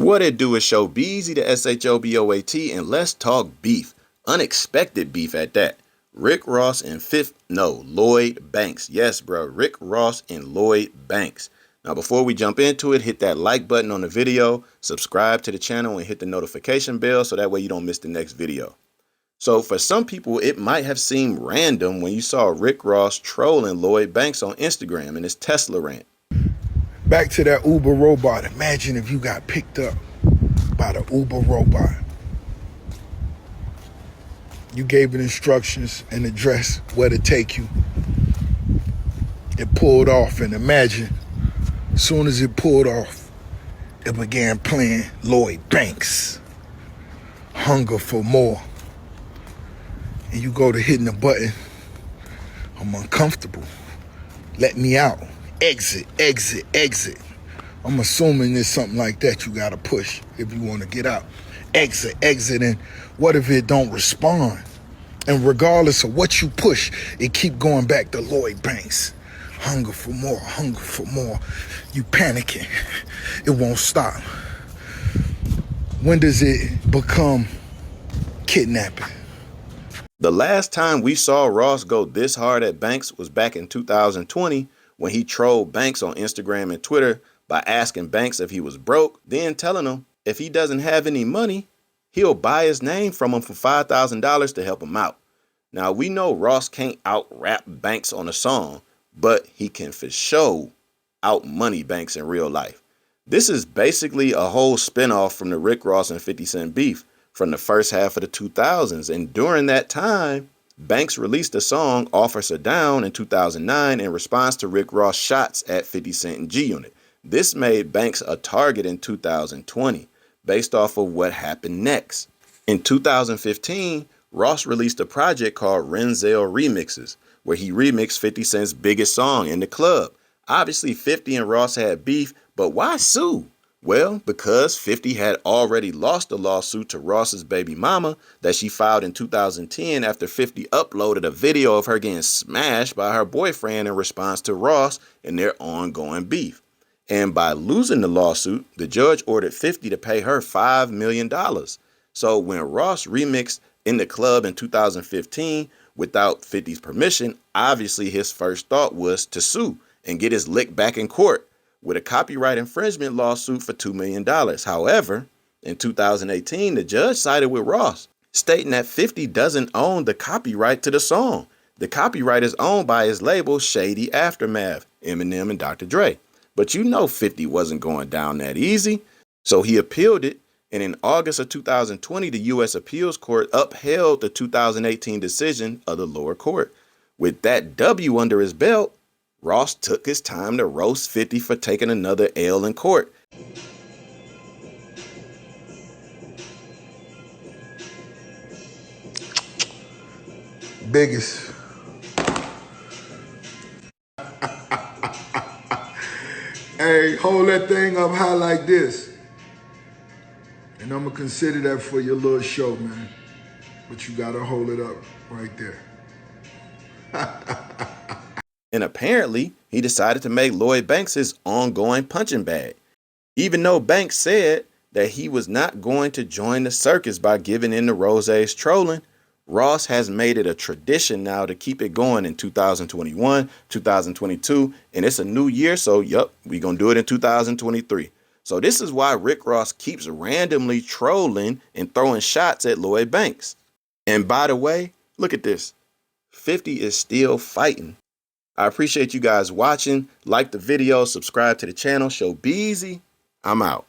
What it do is Shobeezy the Shoboat, and let's talk beef. Unexpected beef at that. Rick Ross and Lloyd Banks. Yes, bro, Rick Ross and Lloyd Banks. Now, before we jump into it, hit that like button on the video, subscribe to the channel, and hit the notification bell so that way you don't miss the next video. So for some people, it might have seemed random when you saw Rick Ross trolling Lloyd Banks on Instagram in his Tesla rant. Back to that Uber robot. Imagine if you got picked up by the Uber robot. You gave it instructions and address where to take you. It pulled off, and imagine, as soon as it pulled off, it began playing Lloyd Banks, Hunger for More. And you go to hitting the button, I'm uncomfortable, let me out, exit, exit, exit. I'm assuming there's something like that you gotta push if you wanna get out. Exit, exit, and what if it don't respond? And regardless of what you push, it keep going back to Lloyd Banks. Hunger for more, hunger for more. You panicking, it won't stop. When does it become kidnapping? The last time we saw Ross go this hard at Banks was back in 2020 when he trolled Banks on Instagram and Twitter by asking Banks if he was broke, then telling him if he doesn't have any money, he'll buy his name from him for $5,000 to help him out. Now, we know Ross can't out-rap Banks on a song, but he can for sure out-money Banks in real life. This is basically a whole spinoff from the Rick Ross and 50 Cent beef from the first half of the 2000s. And during that time, Banks released the song Officer Down in 2009 in response to Rick Ross' shots at 50 Cent and G-Unit. This made Banks a target in 2020 based off of what happened next. In 2015, Ross released a project called Renzel Remixes, where he remixed 50 Cent's biggest song In the Club. Obviously, 50 and Ross had beef, but why sue? Well, because 50 had already lost a lawsuit to Ross's baby mama that she filed in 2010 after 50 uploaded a video of her getting smashed by her boyfriend in response to Ross and their ongoing beef. And by losing the lawsuit, the judge ordered 50 to pay her $5 million. So when Ross remixed In the Club in 2015 without 50's permission, obviously his first thought was to sue and get his lick back in court with a copyright infringement lawsuit for $2 million. However, in 2018, the judge sided with Ross, stating that 50 doesn't own the copyright to the song. The copyright is owned by his label Shady Aftermath, Eminem and Dr. Dre. But you know 50 wasn't going down that easy, so he appealed it, and in August of 2020, the U.S. Appeals Court upheld the 2018 decision of the lower court. With that W under his belt, Ross took his time to roast 50 for taking another L in court. Biggest. Hey, hold that thing up high like this. And I'm gonna consider that for your little show, man. But you gotta hold it up right there. And apparently, he decided to make Lloyd Banks his ongoing punching bag. Even though Banks said that he was not going to join the circus by giving in to Rose's trolling, Ross has made it a tradition now to keep it going in 2021, 2022, and it's a new year, so yup, we're going to do it in 2023. So this is why Rick Ross keeps randomly trolling and throwing shots at Lloyd Banks. And by the way, look at this. 50 is still fighting. I appreciate you guys watching. Like the video, subscribe to the channel. Shobeezy, I'm out.